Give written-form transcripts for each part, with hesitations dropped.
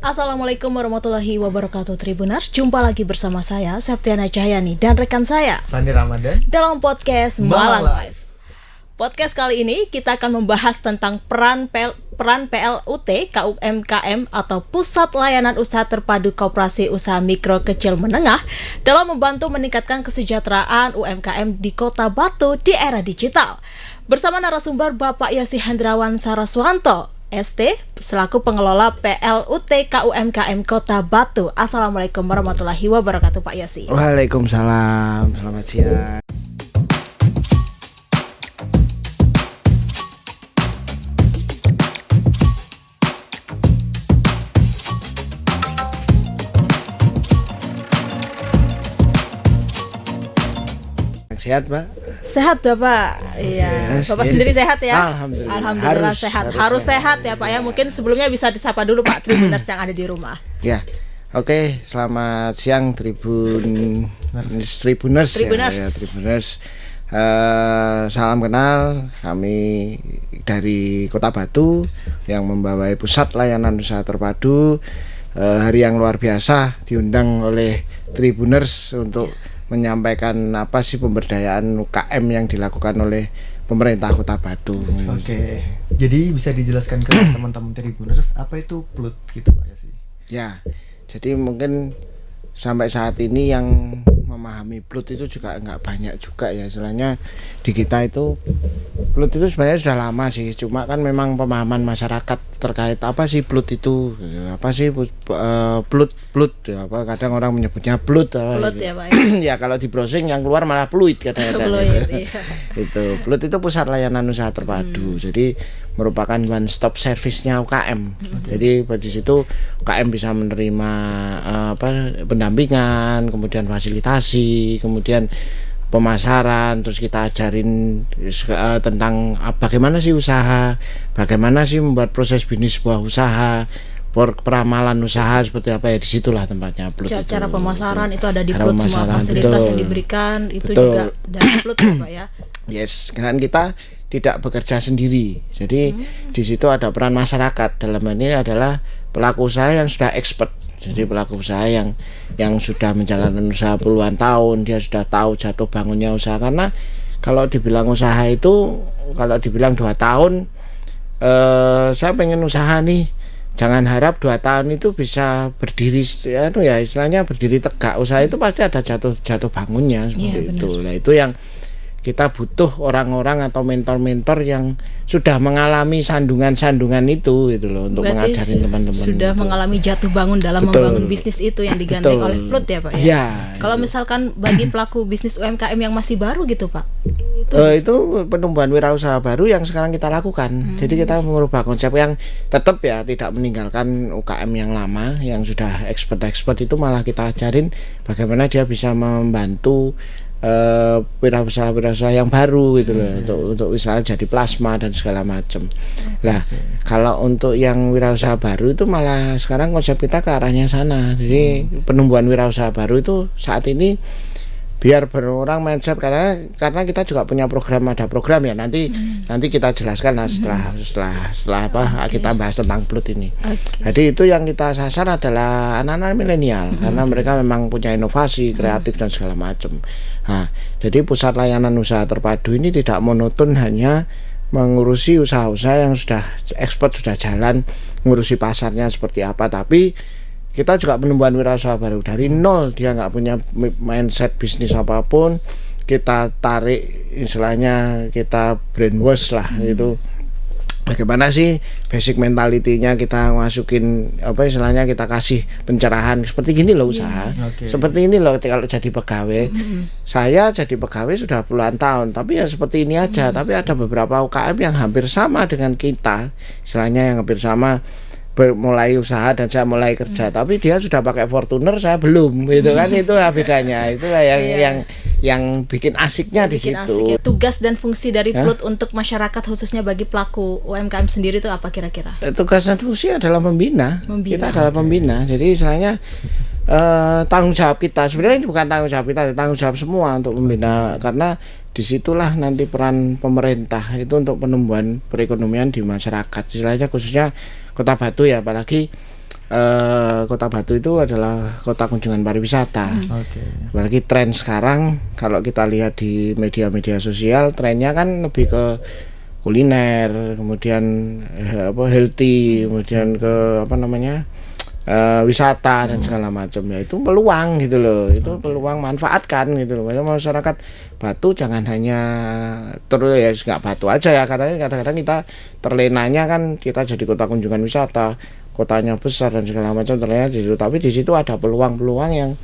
Assalamualaikum warahmatullahi wabarakatuh Tribuners. Jumpa lagi bersama saya Septiana Cahyani dan rekan saya Fani Ramadan dalam podcast Malang Live. Podcast kali ini kita akan membahas tentang peran PLUT KUMKM atau Pusat Layanan Usaha Terpadu Koperasi Usaha Mikro Kecil Menengah dalam membantu meningkatkan kesejahteraan UMKM di Kota Batu di era digital. Bersama narasumber Bapak Yosi Hendrawan Saraswanto ST selaku pengelola PLUT KUMKM Kota Batu. Assalamualaikum warahmatullahi wabarakatuh Pak Yosi. Waalaikumsalam, selamat siang. Sehat, Pak? Sehat Bapak. Iya. Bapak sendiri sehat ya? Alhamdulillah sehat. Harus sehat ya Pak ya. Mungkin sebelumnya bisa disapa dulu Pak Tribuners yang ada di rumah. Ya. Oke, selamat siang Tribuners. Salam kenal, kami dari Kota Batu yang membawai Pusat Layanan Usaha Terpadu. Hari yang luar biasa diundang oleh Tribuners untuk menyampaikan apa sih pemberdayaan UKM yang dilakukan oleh pemerintah Kota Batu. Oke. Jadi bisa dijelaskan ke teman-teman Tribuners apa itu PLUT gitu Pak Yosi? Ya. Jadi mungkin sampai saat ini yang memahami PLUT itu juga enggak banyak juga ya. Istilahnya di kita itu PLUT itu sebenarnya sudah lama sih. Cuma kan memang pemahaman masyarakat terkait apa sih PLUT itu, apa sih PLUT ya, apa kadang orang menyebutnya PLUT gitu. Ya Pak ya. Kalau di browsing yang keluar malah fluid kadang-kadang. Iya. Itu PLUT itu Pusat Layanan Usaha Terpadu. Jadi merupakan one stop service-nya UKM. Jadi di situ UKM bisa menerima pendampingan, kemudian fasilitasi, kemudian pemasaran, terus kita ajarin tentang bagaimana sih usaha, bagaimana sih membuat proses bisnis sebuah usaha, peramalan usaha seperti apa ya, disitulah tempatnya PLUT. Cara pemasaran itu ada di PLUT, semua fasilitas yang diberikan itu juga dari PLUT ya Pak ya. Yes, kan kita tidak bekerja sendiri. Jadi di situ ada peran masyarakat. Dalam hal ini adalah pelaku usaha yang sudah expert. Jadi pelaku usaha yang sudah menjalankan usaha puluhan tahun, dia sudah tahu jatuh bangunnya usaha. Karena kalau dibilang usaha itu, kalau dibilang 2 tahun, saya pengen usaha nih, jangan harap 2 tahun itu bisa berdiri, ya istilahnya berdiri tegak. Usaha itu pasti ada jatuh bangunnya seperti itu. Nah itu yang kita butuh orang-orang atau mentor-mentor yang sudah mengalami sandungan-sandungan itu gitu loh, untuk mengajarin teman-teman. Sudah mengalami jatuh bangun dalam membangun bisnis itu yang digandeng oleh PLUT ya Pak ya. Ya. Kalau misalkan bagi pelaku bisnis UMKM yang masih baru gitu Pak. Itu penumbuhan wirausaha baru yang sekarang kita lakukan. Jadi kita merubah konsep yang tetap ya tidak meninggalkan UKM yang lama yang sudah expert itu, malah kita ajarin bagaimana dia bisa membantu wirausaha yang baru gitu loh, untuk misalnya jadi plasma dan segala macam. Nah, kalau untuk yang wirausaha baru itu malah sekarang konsep kita ke arahnya sana. Jadi penumbuhan wirausaha baru itu saat ini biar berorang mindset, karena kita juga punya ada program ya, nanti kita jelaskan setelah kita bahas tentang PLUT ini. Jadi itu yang kita sasar adalah anak-anak milenial, karena mereka memang punya inovasi, kreatif dan segala macam. Nah, jadi Pusat Layanan Usaha Terpadu ini tidak monoton hanya mengurusi usaha-usaha yang sudah ekspor, sudah jalan, mengurusi pasarnya seperti apa, tapi kita juga penumbuhan wirausaha baru dari nol. Dia nggak punya mindset bisnis apapun, kita tarik, istilahnya kita brainwash lah. Itu bagaimana sih basic mentality-nya kita masukin, apa istilahnya kita kasih pencerahan seperti gini loh usaha. Seperti ini loh kalau jadi pegawai. Saya jadi pegawai sudah puluhan tahun, tapi ya seperti ini aja. Tapi ada beberapa UKM yang hampir sama dengan kita, istilahnya yang hampir sama, mulai usaha dan saya mulai kerja, tapi dia sudah pakai Fortuner, saya belum, gitu kan. Itu bedanya. Itulah yang bikin asiknya di situ. Tugas dan fungsi dari PLUT untuk masyarakat, khususnya bagi pelaku UMKM sendiri itu apa kira-kira? Tugas dan fungsi adalah membina. Kita adalah pembina. Jadi istilahnya tanggung jawab kita, sebenarnya ini bukan tanggung jawab kita, tanggung jawab semua untuk membina, karena disitulah nanti peran pemerintah itu untuk penumbuhan perekonomian di masyarakat, istilahnya khususnya Kota Batu ya, apalagi Kota Batu itu adalah kota kunjungan pariwisata. Oke. Apalagi tren sekarang kalau kita lihat di media-media sosial, trennya kan lebih ke kuliner, kemudian healthy, kemudian ke wisata dan segala macam. Ya itu peluang gitu loh, itu peluang, manfaatkan gitu loh. Masyarakat Batu jangan hanya terus ya nggak Batu aja ya, karena kadang-kadang kita terlenanya kan kita jadi kota kunjungan wisata, kotanya besar dan segala macam, ternyata di situ, tapi di situ ada peluang-peluang yang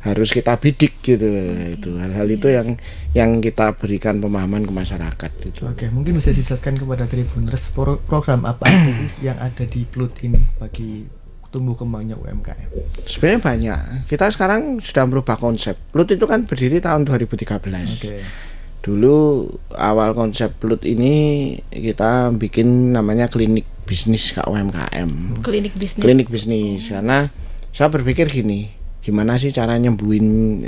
harus kita bidik gitu loh. Itu hal-hal itu yang kita berikan pemahaman ke masyarakat gitu. Oke, mungkin bisa dijelaskan kepada Tribuners program apa aja sih yang ada di PLUT ini bagi tumbuh kembangnya UMKM? Sebenarnya banyak. Kita sekarang sudah merubah konsep. PLUT itu kan berdiri tahun 2013. Oke. Dulu awal konsep PLUT ini kita bikin namanya klinik bisnis UMKM. Klinik bisnis. Klinik bisnis, karena saya berpikir gini, gimana sih cara nyembuhin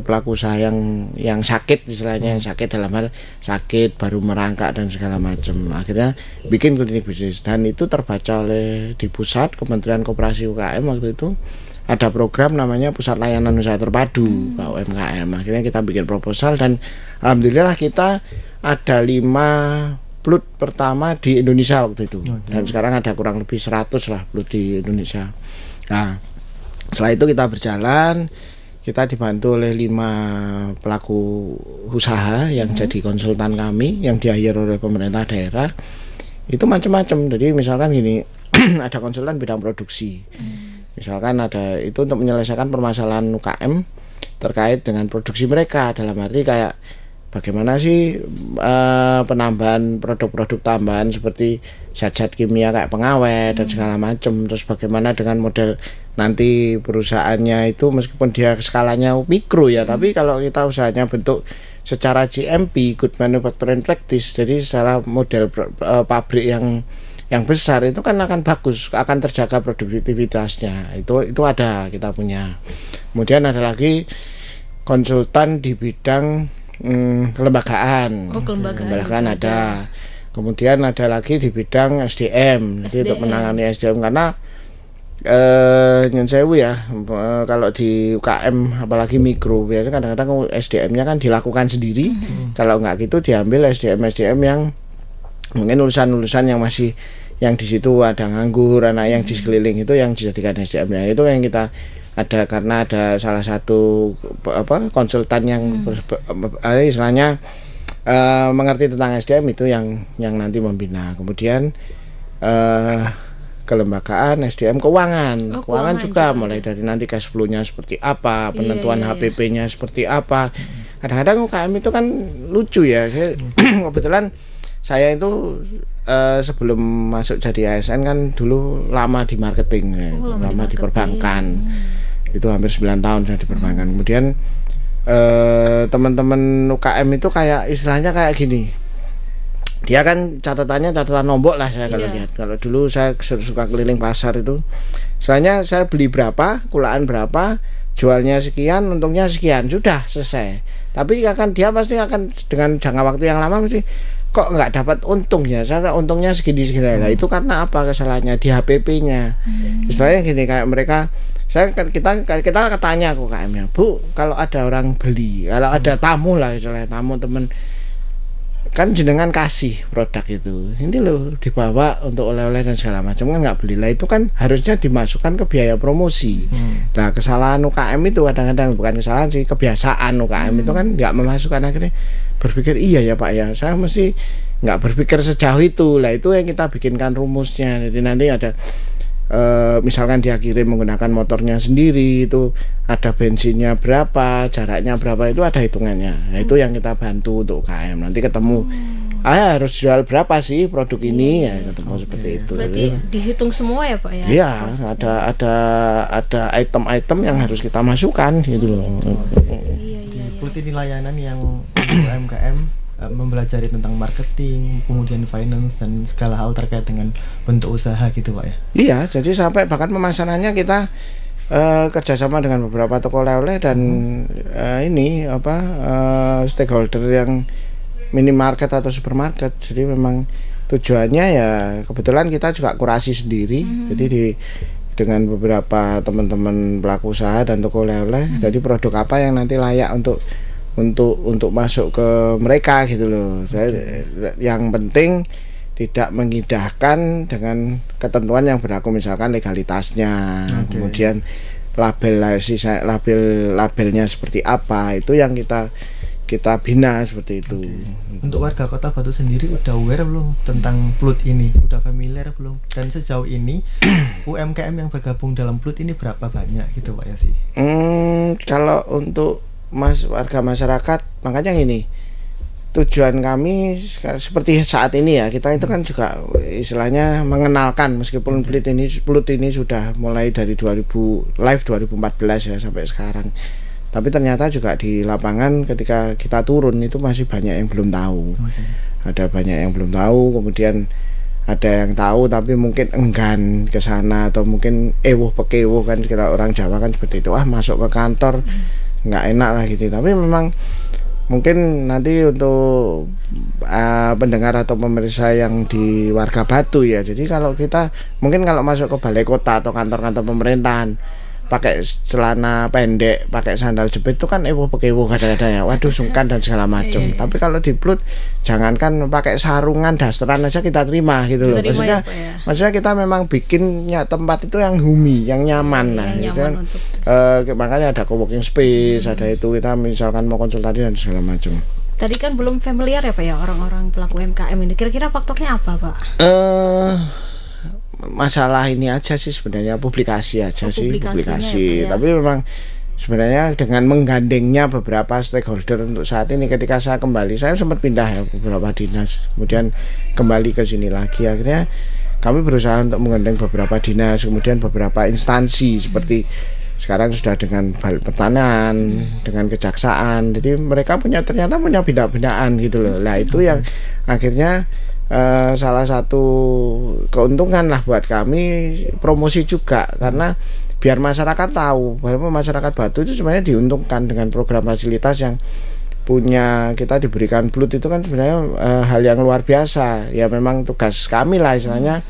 pelaku usaha yang sakit, istilahnya yang sakit dalam hal sakit baru merangkak dan segala macam. Akhirnya bikin klinik bisnis, dan itu terbaca oleh di pusat Kementerian Koperasi UKM waktu itu ada program namanya Pusat Layanan Usaha Terpadu UMKM. Akhirnya kita bikin proposal dan alhamdulillah kita ada 5 PLUT pertama di Indonesia waktu itu. Dan sekarang ada kurang lebih 100 lah PLUT di Indonesia. Nah, setelah itu kita berjalan, kita dibantu oleh 5 pelaku usaha yang jadi konsultan kami, yang di-hire oleh pemerintah daerah. Itu macam-macam. Jadi misalkan gini, ada konsultan bidang produksi. Misalkan ada itu untuk menyelesaikan permasalahan UKM terkait dengan produksi mereka, dalam arti kayak bagaimana sih penambahan produk-produk tambahan seperti zat-zat kimia kayak pengawet dan segala macam. Terus bagaimana dengan model nanti perusahaannya itu meskipun dia skalanya mikro ya, tapi kalau kita usahanya bentuk secara GMP, Good Manufacturing Practice, jadi secara model pabrik yang besar itu kan akan bagus, akan terjaga produktivitasnya. Itu ada, kita punya. Kemudian ada lagi konsultan di bidang kelembagaan. Kelembagaan ada. Kemudian ada lagi di bidang SDM. Jadi untuk menangani SDM, karena nyen sewu ya, kalau di UKM apalagi mikro biasanya kadang-kadang SDM-nya kan dilakukan sendiri. Kalau nggak gitu diambil SDM yang mungkin lulusan-lulusan yang masih yang di situ ada nganggur, anak yang di sekeliling itu yang dijadikan SDM-nya. Itu yang kita ada, karena ada salah satu konsultan yang istilahnya mengerti tentang SDM itu yang nanti membina. Kemudian kelembagaan, SDM, keuangan juga mulai dari nanti cash flow-nya seperti apa, penentuan HPP-nya seperti apa. Kadang-kadang UKM itu kan lucu ya. Kebetulan saya itu sebelum masuk jadi ASN kan dulu lama di marketing, lama di perbankan. Itu hampir 9 tahun saya di perbankan. Kemudian teman-teman UKM itu kayak istilahnya kayak gini. Dia kan catatan nombok lah saya kalau lihat. Kalau dulu saya suka keliling pasar itu, istilahnya saya beli berapa, kulaan berapa, jualnya sekian, untungnya sekian, sudah selesai. Tapi dia pasti akan dengan jangka waktu yang lama mesti kok nggak dapat untungnya, saya untungnya segini. Nah, itu karena apa kesalahannya di HPP-nya. Istilahnya gini, kayak mereka kita tanya ke UKM-nya, Bu, kalau ada orang beli, kalau ada tamu lah, istilahnya tamu temen, kan jenengan kasih produk itu, ini loh dibawa untuk oleh-oleh dan segala macam, kan nggak beli lah, itu kan harusnya dimasukkan ke biaya promosi. Nah, kesalahan UKM itu kadang-kadang bukan kesalahan sih, kebiasaan UKM itu kan nggak memasukkan. Akhirnya berpikir iya ya Pak ya, saya mesti nggak berpikir sejauh itu lah. Itu yang kita bikinkan rumusnya. Jadi nanti ada misalkan dia kirim menggunakan motornya sendiri, itu ada bensinnya berapa, jaraknya berapa, itu ada hitungannya. Nah, itu yang kita bantu untuk UKM. Nanti ketemu harus jual berapa sih produk ini, ya ketemu seperti itu. Berarti dihitung semua ya Pak ya? Iya, ada item-item yang harus kita masukkan gitu loh. Di PLUT ini layanan yang UMKM mempelajari tentang marketing, kemudian finance dan segala hal terkait dengan bentuk usaha gitu Pak ya? Iya, jadi sampai bahkan pemasarannya kita kerjasama dengan beberapa toko oleh-oleh dan stakeholder yang minimarket atau supermarket. Jadi memang tujuannya ya kebetulan kita juga kurasi sendiri. Jadi dengan beberapa teman-teman pelaku usaha dan toko oleh-oleh. Jadi produk apa yang nanti layak untuk masuk ke mereka gitu loh. Yang penting tidak mengindahkan dengan ketentuan yang berlaku, misalkan legalitasnya, kemudian labelnya seperti apa, itu yang kita bina seperti itu. Untuk warga Kota Batu sendiri udah aware belum tentang PLUT ini? Udah familiar belum? Dan sejauh ini UMKM yang bergabung dalam PLUT ini berapa banyak gitu Pak Yasi? Kalau untuk warga masyarakat, makanya gini, tujuan kami seperti saat ini ya, kita itu kan juga istilahnya mengenalkan, meskipun PLUT ini sudah mulai dari 2014 ya sampai sekarang. Tapi ternyata juga di lapangan ketika kita turun itu masih banyak yang belum tahu. Ada banyak yang belum tahu, kemudian ada yang tahu tapi mungkin enggan ke sana, atau mungkin pekewuh kan, kira orang Jawa kan seperti itu, masuk ke kantor nggak enak lah gitu. Tapi memang mungkin nanti untuk pendengar atau pemirsa yang di warga Batu ya, jadi kalau kita mungkin kalau masuk ke balai kota atau kantor-kantor pemerintahan pakai celana pendek, pakai sandal jepit itu kan pekewuh kadang-kadang ya, waduh sungkan dan segala macam. Tapi kalau di PLUT jangankan pakai sarungan, dasteran aja kita terima gitu loh. Maksudnya kita memang bikinnya tempat itu yang humi, yang nyaman lah. Gitu kan. Makanya ada co-working space, ada itu, kita misalkan mau konsultasi dan segala macam. Tadi kan belum familiar ya Pak ya orang-orang pelaku UMKM ini. Kira-kira faktornya apa Pak? Masalah ini aja sih sebenarnya, publikasi aja sih, publikasi. Ya. Tapi memang sebenarnya dengan menggandengnya beberapa stakeholder untuk saat ini, ketika saya kembali, saya sempat pindah ya beberapa dinas, kemudian kembali ke sini lagi, akhirnya kami berusaha untuk menggandeng beberapa dinas, kemudian beberapa instansi seperti sekarang sudah dengan Balai Pertanian, dengan Kejaksaan. Jadi mereka ternyata punya bina-binaan gitu loh. Lah itu yang akhirnya salah satu keuntungan lah buat kami, promosi juga, karena biar masyarakat tahu bahwa masyarakat Batu itu sebenarnya diuntungkan dengan program fasilitas yang punya kita diberikan PLUT itu kan sebenarnya hal yang luar biasa ya. Memang tugas kami lah istilahnya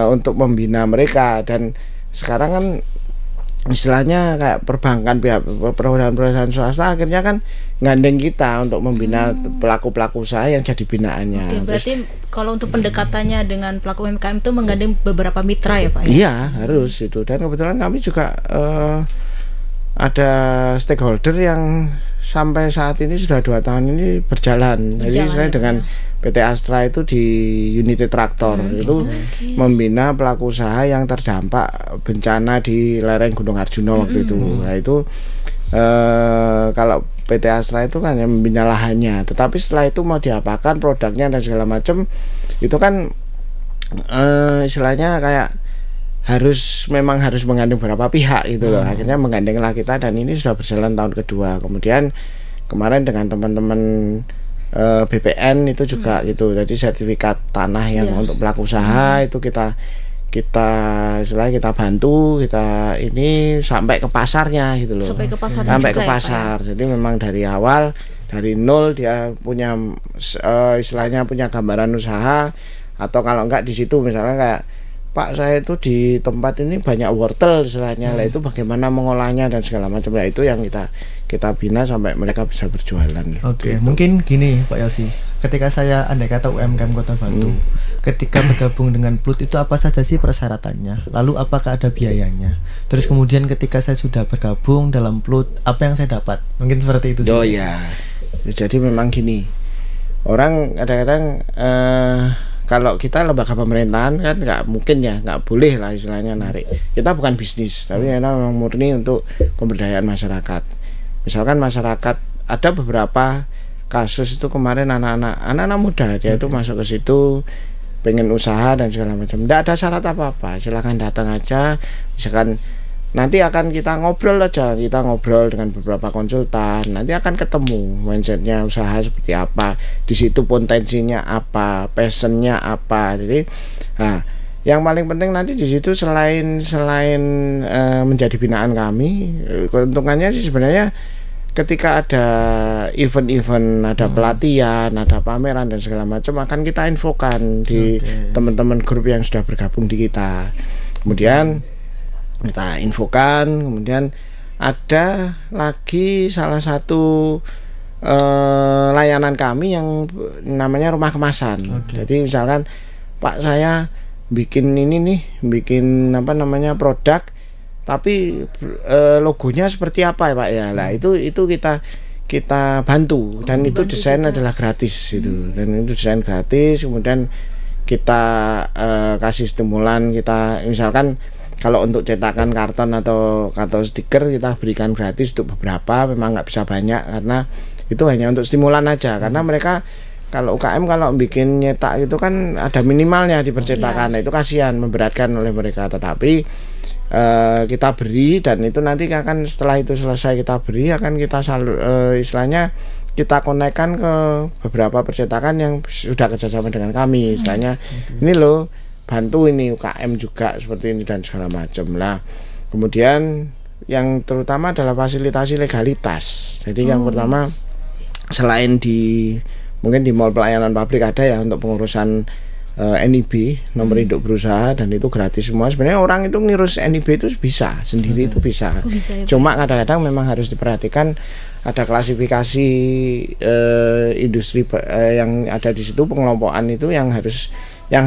untuk membina mereka. Dan sekarang kan istilahnya kayak perbankan, pihak perusahaan swasta akhirnya kan gandeng kita untuk membina pelaku-pelaku usaha yang jadi binaannya. Berarti kalau untuk pendekatannya dengan pelaku UMKM itu menggandeng beberapa mitra ya Pak ya? Iya harus itu. Dan kebetulan kami juga ada stakeholder yang sampai saat ini sudah 2 tahun ini berjalan. Jadi saya dengan PT Astra itu di unit traktor itu membina pelaku usaha yang terdampak bencana di lereng Gunung Arjuna waktu itu. Nah itu kalau PT Astra itu kan yang membina lahannya, tetapi setelah itu mau diapakan produknya dan segala macam itu kan istilahnya kayak memang harus menggandeng beberapa pihak gitu loh. Akhirnya menggandenglah kita, dan ini sudah berjalan tahun kedua. Kemudian kemarin dengan teman-teman BPN itu juga gitu. Jadi sertifikat tanah yang untuk pelaku usaha itu kita istilahnya kita bantu, kita ini sampai ke pasarnya gitu loh. Sampai ke pasar. Ya? Jadi memang dari awal, dari nol dia punya istilahnya punya gambaran usaha, atau kalau enggak di situ misalnya kayak Pak, saya itu di tempat ini banyak wortel istilahnya, lah itu bagaimana mengolahnya dan segala macam. Lah itu yang kita bina sampai mereka bisa berjualan. Oke, mungkin gini Pak Yosi, ketika saya andai kata UMKM Kota Batu, ketika bergabung dengan PLUT itu apa saja sih persyaratannya? Lalu apakah ada biayanya? Terus kemudian ketika saya sudah bergabung dalam PLUT, apa yang saya dapat? Mungkin seperti itu sih. Oh ya, jadi memang gini, orang kadang-kadang kalau kita lembaga pemerintahan kan nggak mungkin ya, nggak boleh lah istilahnya narik. Kita bukan bisnis, tapi kita memang murni untuk pemberdayaan masyarakat. Misalkan masyarakat, ada beberapa kasus itu kemarin anak-anak muda dia itu masuk ke situ pengen usaha dan segala macam, nggak ada syarat apa-apa, silakan datang aja. Misalkan nanti akan kita ngobrol dengan beberapa konsultan, nanti akan ketemu mindsetnya usaha seperti apa, di situ potensinya apa, passionnya apa. Jadi yang paling penting nanti di situ selain menjadi binaan kami, keuntungannya sih sebenarnya ketika ada event-event, ada pelatihan, ada pameran dan segala macam akan kita infokan di teman-teman grup yang sudah bergabung di kita. Kemudian kita infokan. Kemudian ada lagi salah satu layanan kami yang namanya rumah kemasan. Jadi misalkan Pak, saya bikin ini nih, bikin produk, tapi logonya seperti apa ya Pak ya. Lah itu kita bantu, dan itu desain juga adalah gratis itu. Dan itu desain gratis. Kemudian kita kasih stimulan, kita misalkan kalau untuk cetakan karton atau stiker kita berikan gratis untuk beberapa, memang nggak bisa banyak karena itu hanya untuk stimulan aja, karena mereka kalau UKM kalau bikin nyetak itu kan ada minimalnya di percetakan. Nah, itu kasihan, memberatkan oleh mereka. Tetapi kita beri, dan itu nanti akan setelah itu selesai kita beri akan kita istilahnya kita konekkan ke beberapa percetakan yang sudah kerjasama dengan kami. Istilahnya ini loh, bantu ini UKM juga seperti ini dan segala macam lah. Kemudian yang terutama adalah fasilitasi legalitas. Jadi yang pertama, selain mungkin di mall pelayanan publik ada ya untuk pengurusan NIB, nomor induk berusaha, dan itu gratis semua. Sebenarnya orang itu ngurus NIB itu bisa sendiri, itu bisa. Ya, cuma kadang-kadang memang harus diperhatikan ada klasifikasi industri yang ada di situ, pengelompokan itu yang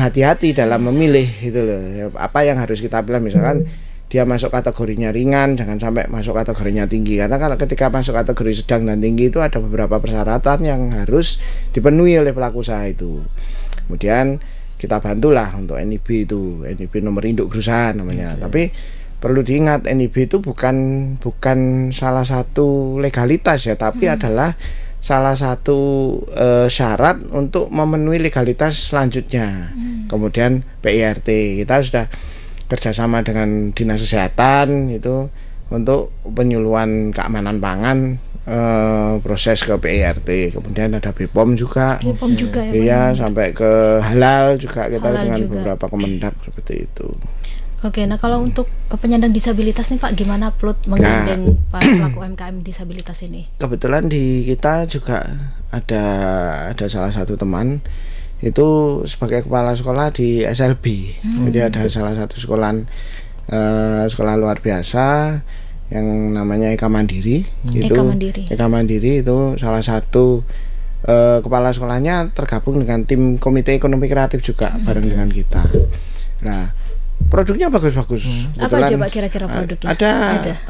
hati-hati dalam memilih gitu loh. Apa yang harus kita pilih, misalkan dia masuk kategorinya ringan, jangan sampai masuk kategorinya tinggi, karena kalau ketika masuk kategori sedang dan tinggi itu ada beberapa persyaratan yang harus dipenuhi oleh pelaku usaha itu. Kemudian kita bantulah untuk NIB itu, NIB nomor induk berusaha namanya. Tapi perlu diingat, NIB itu bukan salah satu legalitas ya, tapi adalah salah satu syarat untuk memenuhi legalitas selanjutnya. Kemudian PIRT, kita sudah kerjasama dengan Dinas Kesehatan itu untuk penyuluhan keamanan pangan, proses ke PIRT. Kemudian ada BPOM juga ya, iya, sampai ke halal juga kita halal dengan juga beberapa Kemendak seperti itu. Oke, nah kalau untuk penyandang disabilitas nih Pak, gimana Plut menggandeng para pelaku UMKM disabilitas ini? Kebetulan di kita juga ada salah satu teman itu sebagai kepala sekolah di SLB. Jadi ada salah satu sekolah luar biasa yang namanya Eka Mandiri. Eka Mandiri itu salah satu kepala sekolahnya tergabung dengan tim komite ekonomi kreatif juga bareng dengan kita. Nah, produknya bagus-bagus. Apa aja Pak kira-kira produknya?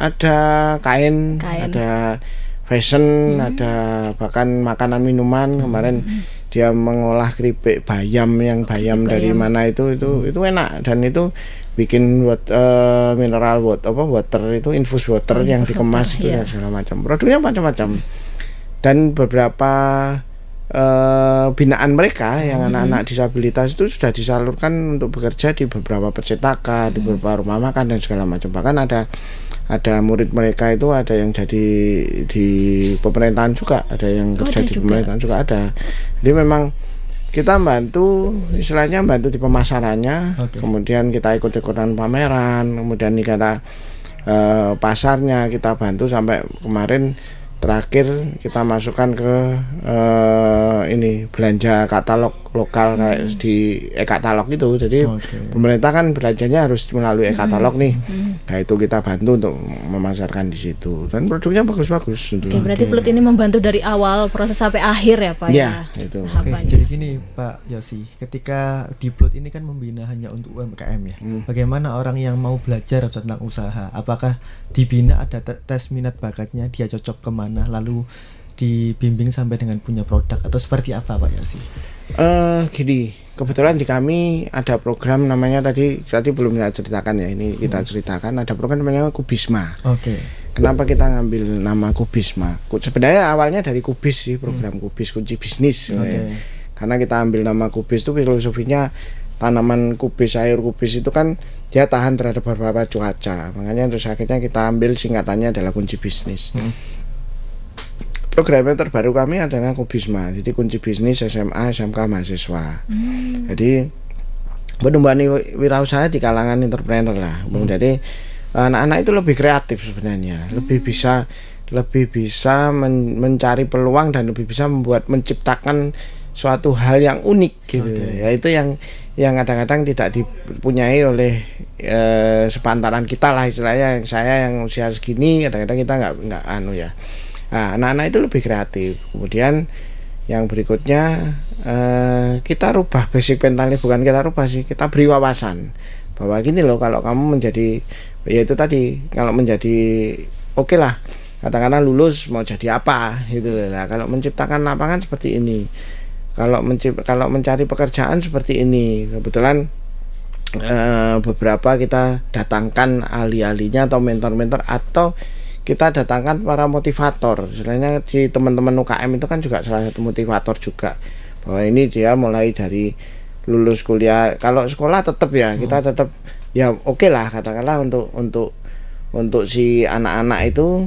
Ada kain, ada fashion, ada bahkan makanan minuman. Kemarin dia mengolah keripik bayam, yang bayam dari mana itu enak, dan itu bikin mineral water itu infus water yang dikemas itu dan segala macam. Produknya macam-macam. Dan beberapa binaan mereka yang anak-anak disabilitas itu sudah disalurkan untuk bekerja di beberapa percetakan, di beberapa rumah makan dan segala macam. Bahkan ada murid mereka itu ada yang jadi di pemerintahan juga, ada yang kerja di pemerintahan juga ada. Jadi memang kita bantu, istilahnya bantu di pemasarannya, kemudian kita ikut-ikutan pameran, kemudian kita pasarnya kita bantu sampai kemarin terakhir kita masukkan ke ini belanja katalog lokal kayak di e-katalog itu. Jadi pemerintah kan belanjanya harus melalui e-katalog nih. Nah, itu kita bantu untuk memasarkan di situ, dan produknya bagus-bagus. Oke, berarti Plut ini membantu dari awal proses sampai akhir ya Pak ya? Itu. Jadi gini Pak Yosi, ketika di Plut ini kan membina hanya untuk UMKM ya. Bagaimana orang yang mau belajar tentang usaha? Apakah dibina, ada tes minat bakatnya, dia cocok kemana, lalu dibimbing sampai dengan punya produk, atau seperti apa Pak Yosi? Gini, kebetulan di kami ada program namanya tadi belum saya ceritakan ya, ini kita ceritakan, ada program namanya Kubisma. Kenapa kita ngambil nama Kubisma? Sebenarnya awalnya dari Kubis sih, program Kubis, kunci bisnis. Karena kita ambil nama Kubis itu filosofinya tanaman kubis, sayur kubis itu kan dia tahan terhadap beberapa cuaca. Makanya terus akhirnya kita ambil singkatannya adalah kunci bisnis. Program yang terbaru kami adalah Kubisma, jadi kunci bisnis SMA, SMK mahasiswa. Jadi penumbuhan wirausaha di kalangan entrepreneur lah. Jadi anak-anak itu lebih kreatif sebenarnya, lebih bisa mencari peluang dan lebih bisa menciptakan suatu hal yang unik gitu. Ya itu yang yang kadang-kadang tidak dipunyai oleh sepantaran kita lah istilahnya. Saya yang usia segini kadang-kadang kita nggak ya. Nah, anak-anak itu lebih kreatif. Kemudian yang berikutnya kita rubah basic mentalnya, bukan kita rubah sih, kita beri wawasan bahwa gini loh, kalau kamu menjadi, ya itu tadi, kalau menjadi oke lah, katakanlah lulus mau jadi apa gitu loh. Nah, kalau menciptakan lapangan seperti ini, kalau mencari pekerjaan seperti ini. Kebetulan beberapa kita datangkan ahli-ahlinya atau mentor-mentor, atau kita datangkan para motivator. Sebenarnya si teman-teman UKM itu kan juga salah satu motivator juga, bahwa ini dia mulai dari lulus kuliah. Kalau sekolah tetap ya, kita tetap ya oke lah, katakanlah untuk si anak-anak itu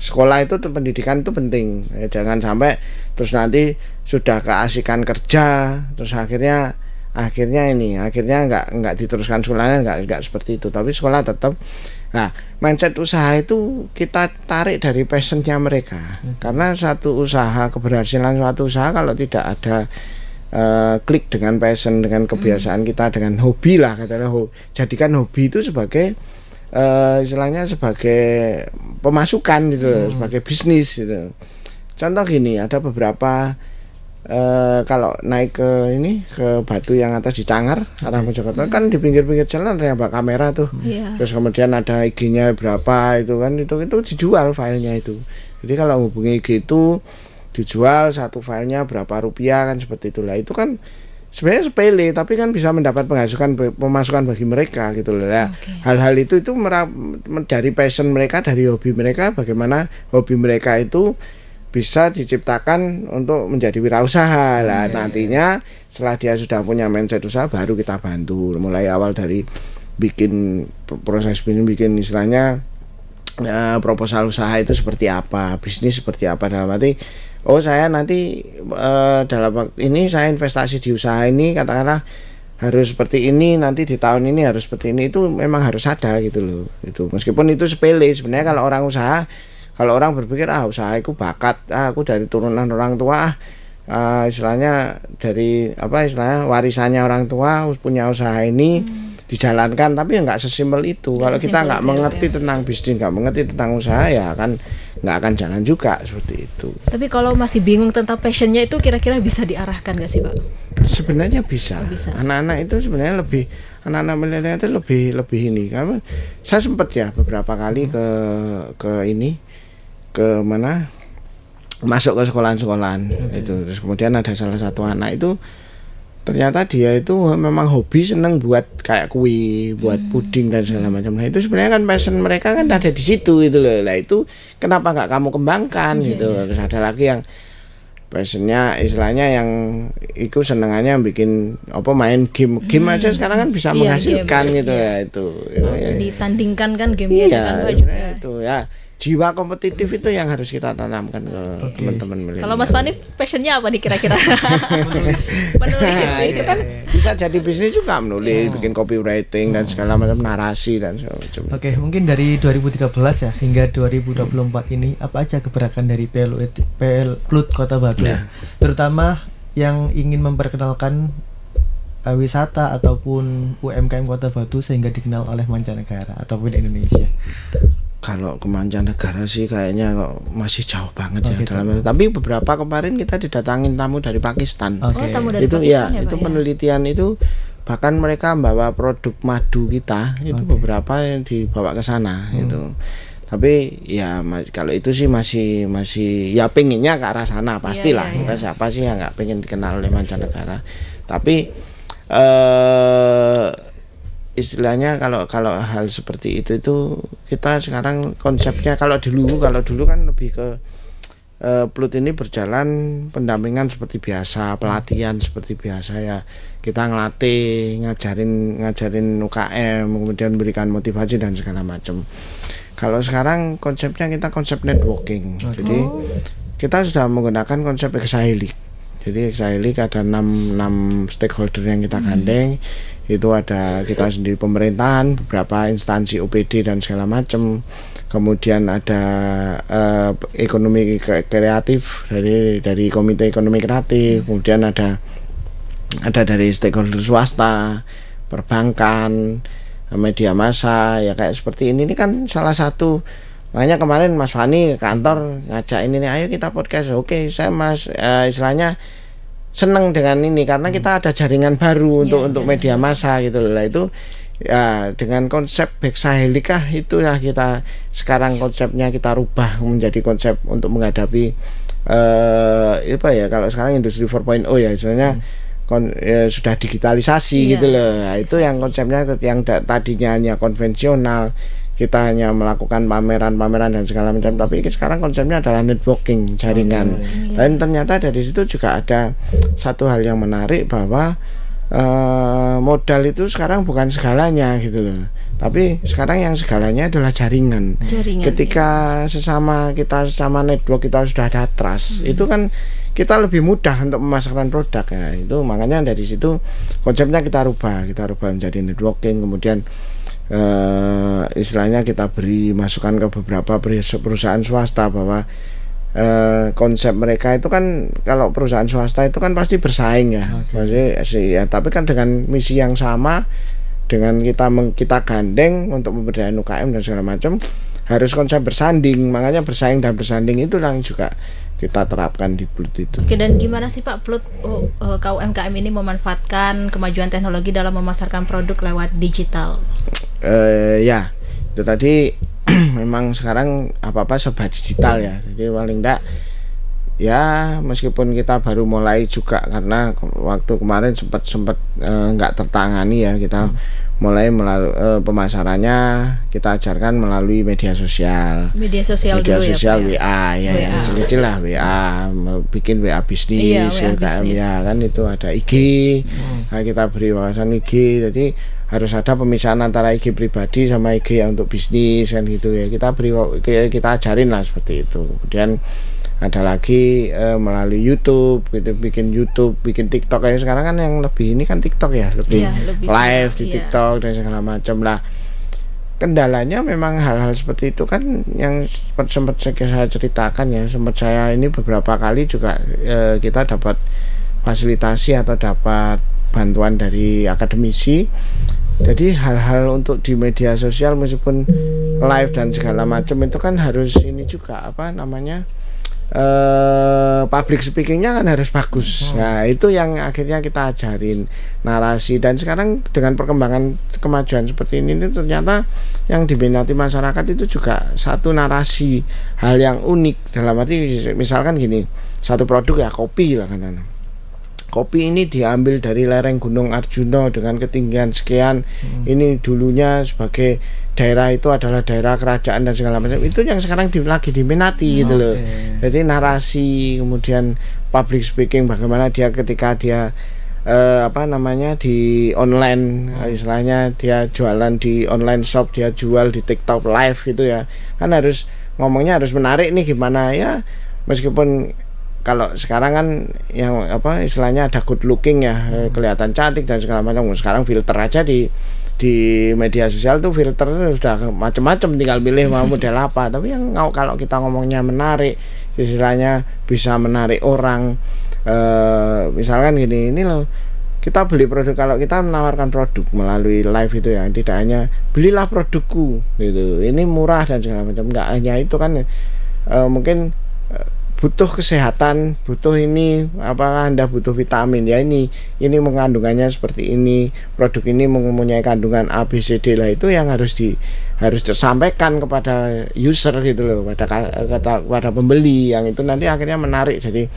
sekolah itu, pendidikan itu penting ya, jangan sampai terus nanti sudah keasikan kerja terus akhirnya nggak diteruskan sekolahnya, nggak seperti itu, tapi sekolah tetap. Nah, mindset usaha itu kita tarik dari passionnya mereka, karena satu usaha, keberhasilan suatu usaha kalau tidak ada klik dengan passion, dengan kebiasaan kita, dengan hobi lah, katanya jadikan hobi itu sebagai istilahnya sebagai pemasukan gitu, sebagai bisnis gitu. Contoh gini, ada beberapa kalau naik ke Batu yang atas di Cangar arah Mojokerto kan di pinggir-pinggir jalan ada yang bawa kamera tuh. Terus kemudian ada IG-nya berapa itu kan, itu dijual filenya itu. Jadi kalau hubungi IG itu dijual satu filenya berapa rupiah kan, seperti itulah. Itu kan sebenarnya sepele, tapi kan bisa mendapat pemasukan bagi mereka gitu loh ya. Hal-hal itu dari passion mereka, dari hobi mereka, bagaimana hobi mereka itu bisa diciptakan untuk menjadi wirausaha lah. Nantinya setelah dia sudah punya mindset usaha, baru kita bantu mulai awal dari proses bikin istilahnya proposal usaha itu seperti apa, bisnis seperti apa, dalam arti saya nanti dalam ini saya investasi di usaha ini, katakanlah harus seperti ini, nanti di tahun ini harus seperti ini. Itu memang harus ada gitu loh. Itu meskipun itu sepele sebenarnya. Kalau orang usaha, kalau orang berpikir usaha aku bakat, aku dari turunan orang tua, istilahnya dari istilahnya warisannya orang tua, punya usaha ini dijalankan, tapi nggak sesimpel itu. Kalau kita nggak mengerti tentang bisnis, nggak mengerti tentang usaha, ya kan nggak akan jalan juga seperti itu. Tapi kalau masih bingung tentang passionnya itu, kira-kira bisa diarahkan nggak sih Pak? Sebenarnya bisa. Anak-anak itu sebenarnya anak-anak milenial itu lebih ini. Karena saya sempat ya beberapa kali ke mana, masuk ke sekolahan-sekolahan itu. Terus kemudian ada salah satu anak itu, ternyata dia itu memang hobi, seneng buat kayak kue, buat puding dan segala macam. Nah itu sebenarnya kan passion mereka kan ada di situ gitu loh. Nah itu kenapa nggak kamu kembangkan gitu. Terus ada lagi yang passionnya istilahnya yang itu senengannya bikin main game aja sekarang kan bisa menghasilkan game, gitu ya itu. Ditandingkan kan game-nya kan Pak juga. Itu ya. Jiwa kompetitif itu yang harus kita tanamkan ke teman-teman milenial. Kalau Mas Fani passionnya apa nih kira-kira? Menulis. Itu kan bisa jadi bisnis juga, menulis, bikin copywriting dan segala macam, narasi dan segala macam. Oke, mungkin dari 2013 ya hingga 2024 ini apa aja gebrakan dari PLUT Kota Batu, terutama yang ingin memperkenalkan wisata ataupun UMKM Kota Batu sehingga dikenal oleh mancanegara ataupun Indonesia. Kalau ke mancanegara sih kayaknya masih jauh banget gitu. Tapi beberapa kemarin kita didatangin tamu dari Pakistan. Tamu dari itu Pakistan ya, itu penelitian itu, bahkan mereka membawa produk madu kita itu beberapa yang dibawa ke sana gitu. Tapi ya kalau itu sih masih ya pengennya ke arah sana pastilah. Kita siapa sih yang nggak pengen dikenal oleh mancanegara. Tapi istilahnya kalau hal seperti itu kita sekarang konsepnya, kalau dulu kan lebih ke PLUT ini berjalan pendampingan seperti biasa, pelatihan seperti biasa ya. Kita ngelatih, ngajarin UKM, kemudian berikan motivasi dan segala macam. Kalau sekarang konsepnya kita konsep networking. Jadi kita sudah menggunakan konsep Exahelik. Jadi Exahelik ada 6 stakeholder yang kita gandeng. Itu ada kita sendiri, pemerintahan, beberapa instansi OPD dan segala macam. Kemudian ada ekonomi kreatif dari komite ekonomi kreatif. Kemudian ada ada dari stakeholder swasta, perbankan, media massa, ya kayak seperti ini kan salah satu. Makanya kemarin Mas Fani ke kantor ngajak ini nih, ayo kita podcast. Oke, saya istilahnya seneng dengan ini karena kita ada jaringan baru untuk media massa gitu loh. Lah itu ya dengan konsep Beksahelika itulah kita sekarang konsepnya kita rubah menjadi konsep untuk menghadapi apa ya, kalau sekarang industri 4.0 ya istilahnya sudah digitalisasi gitu loh. Nah, itu yang konsepnya yang tadinya hanya konvensional, kita hanya melakukan pameran dan segala macam, tapi sekarang konsepnya adalah networking, jaringan. Dan ternyata dari situ juga ada satu hal yang menarik bahwa modal itu sekarang bukan segalanya gitu loh, tapi sekarang yang segalanya adalah jaringan. Ketika sesama network kita sudah ada trust, itu kan kita lebih mudah untuk memasarkan produk ya. Itu makanya dari situ konsepnya kita rubah menjadi networking. Kemudian istilahnya kita beri masukan ke beberapa perusahaan swasta bahwa konsep mereka itu kan, kalau perusahaan swasta itu kan pasti bersaing ya, ya, tapi kan dengan misi yang sama, dengan kita gandeng untuk pemberdayaan UKM dan segala macam, harus konsep bersanding. Makanya bersaing dan bersanding itu yang juga kita terapkan di Plut itu. Oke, dan gimana sih Pak Plut KUMKM ini memanfaatkan kemajuan teknologi dalam memasarkan produk lewat digital? Ya, itu tadi memang sekarang apa-apa serba digital ya. Jadi paling enggak ya, meskipun kita baru mulai juga karena waktu kemarin sempat enggak tertangani ya, kita mulai melalui pemasarannya kita ajarkan melalui media sosial dulu ya, WA ya, yang kecil-kecil lah, WA, bikin WA bisnis, ya kan, itu ada IG. Nah, kita beri wawasan IG, jadi harus ada pemisahan antara IG pribadi sama IG yang untuk bisnis kan gitu ya. Kita ajarin lah seperti itu. Kemudian ada lagi melalui YouTube, gitu, bikin TikTok ya. Sekarang kan yang lebih ini kan TikTok ya, lebih live di TikTok dan segala macam lah. Kendalanya memang hal-hal seperti itu kan yang sempat saya ceritakan ya. Sempat saya ini beberapa kali juga kita dapat fasilitasi atau dapat bantuan dari akademisi. Jadi hal-hal untuk di media sosial meskipun live dan segala macam itu kan harus ini juga public speakingnya kan harus bagus. Nah, itu yang akhirnya kita ajarin narasi. Dan sekarang dengan perkembangan kemajuan seperti ini ternyata yang diminati masyarakat itu juga satu narasi, hal yang unik. Dalam arti misalkan gini, satu produk ya kopi lah kan. Kopi ini diambil dari lereng Gunung Arjuna dengan ketinggian sekian. Ini dulunya sebagai daerah itu adalah daerah kerajaan dan segala macam. Itu yang sekarang lagi diminati gitu loh. Jadi narasi, kemudian public speaking, bagaimana dia ketika dia di online, istilahnya dia jualan di online shop, dia jual di TikTok live gitu ya. Kan harus ngomongnya harus menarik nih, gimana ya, meskipun kalau sekarang kan yang istilahnya ada good looking ya, kelihatan cantik dan segala macam. Sekarang filter aja di media sosial tuh filter sudah macam-macam, tinggal pilih mau model apa. Tapi yang kalau kita ngomongnya menarik, istilahnya bisa menarik orang, misalkan gini, ini loh, kita beli produk, kalau kita menawarkan produk melalui live itu ya, tidak hanya belilah produkku gitu, ini murah dan segala macam, enggak hanya itu kan, mungkin butuh kesehatan, butuh ini, apakah Anda butuh vitamin ya, ini mengandungannya seperti ini, produk ini mempunyai kandungan A, B, C, D lah. Itu yang harus disampaikan kepada user gitu loh, kepada pembeli, yang itu nanti akhirnya menarik. Jadi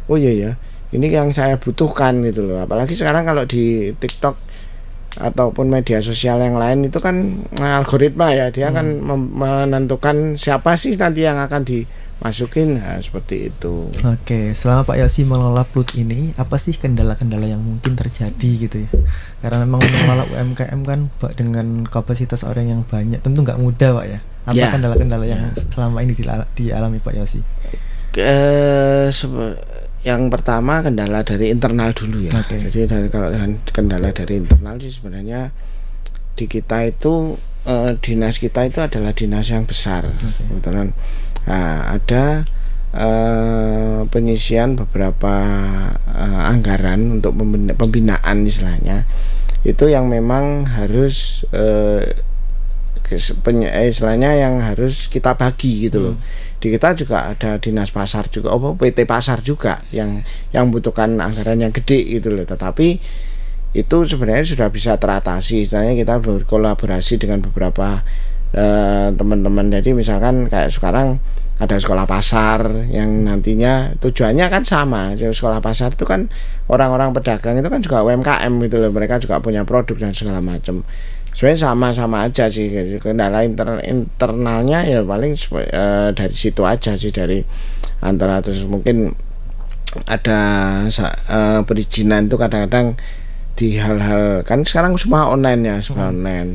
oh iya ya, ini yang saya butuhkan gitu loh. Apalagi sekarang kalau di TikTok ataupun media sosial yang lain itu kan algoritma ya, dia akan menentukan siapa sih nanti yang akan dimasukin, seperti itu. Oke, selama Pak Yosi mengelola Plut ini, apa sih kendala-kendala yang mungkin terjadi gitu ya? Karena memang mengelola UMKM kan dengan kapasitas orang yang banyak, tentu nggak mudah Pak ya. Apa kendala-kendala yang selama ini dialami Pak Yosi? Yang pertama kendala dari internal dulu ya. Jadi kalau kendala dari internal sih sebenarnya di kita itu dinas kita itu adalah dinas yang besar, kebetulan. Nah, ada penyisian beberapa anggaran untuk pembinaan istilahnya, itu yang memang harus istilahnya yang harus kita bagi gitu loh. Di kita juga ada dinas pasar juga, PT pasar juga yang membutuhkan anggaran yang gede gitu loh. Tetapi itu sebenarnya sudah bisa teratasi. Istilahnya kita berkolaborasi dengan beberapa teman-teman. Jadi misalkan kayak sekarang ada sekolah pasar yang nantinya tujuannya kan sama. Jadi sekolah pasar itu kan orang-orang pedagang itu kan juga UMKM gitu loh. Mereka juga punya produk dan segala macam. Sebenarnya sama-sama aja sih. Kendala internalnya ya paling dari situ aja sih, dari antara, terus mungkin ada perizinan itu kadang-kadang di hal-hal kan sekarang semua online ya, semua online,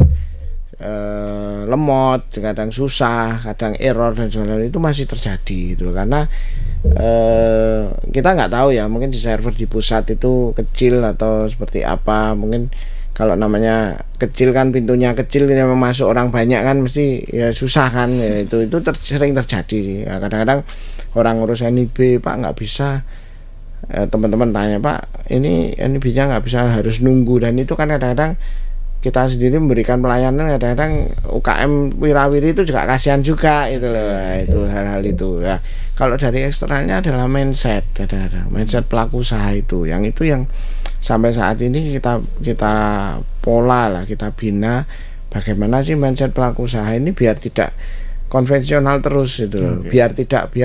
lemot, kadang susah, kadang error dan sebagainya, itu masih terjadi gitu loh. Karena kita nggak tahu ya, mungkin di server di pusat itu kecil atau seperti apa. Mungkin kalau namanya kecil kan, pintunya kecil, yang masuk orang banyak kan mesti ya susah kan ya, itu sering terjadi ya. Kadang-kadang orang ngurus NIB, Pak nggak bisa, teman-teman tanya, Pak ini NIB-nya nggak bisa, harus nunggu. Dan itu kan kadang-kadang kita sendiri memberikan pelayanan, kadang-kadang UKM wirawiri itu juga kasihan juga itu loh. Itu hal-hal itu ya. Kalau dari eksternalnya adalah mindset, mindset pelaku usaha itu yang sampai saat ini kita pola lah, kita bina bagaimana sih mindset pelaku usaha ini biar tidak konvensional terus gitu loh. Biar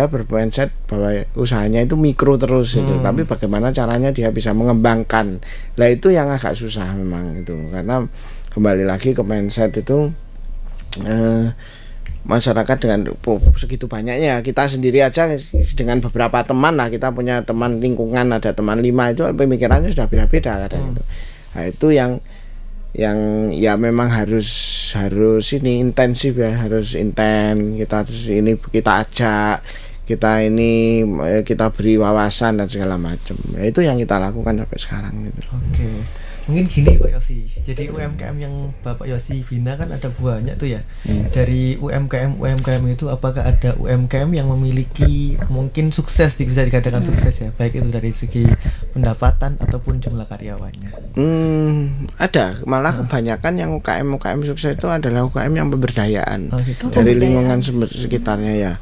bermindset bahwa usahanya itu mikro terus gitu. Tapi bagaimana caranya dia bisa mengembangkan. Lah itu yang agak susah memang itu. Karena kembali lagi ke mindset itu, masyarakat dengan segitu banyaknya, kita sendiri aja dengan beberapa teman lah, kita punya teman lingkungan, ada teman 5 itu pemikirannya sudah beda-beda kadang itu. Nah, itu yang ya memang harus ini intensif ya, harus kita terus ini kita ajak, kita beri wawasan dan segala macam. Ya, itu yang kita lakukan sampai sekarang gitu. Oke. Mungkin gini Pak Yosi, jadi UMKM yang Bapak Yosi bina kan ada banyak tuh ya. Dari UMKM itu apakah ada UMKM yang memiliki mungkin sukses, bisa dikatakan sukses ya, baik itu dari segi pendapatan ataupun jumlah karyawannya? Ada, malah kebanyakan yang UKM sukses itu adalah UKM yang pemberdayaan dari lingkungan sekitarnya ya.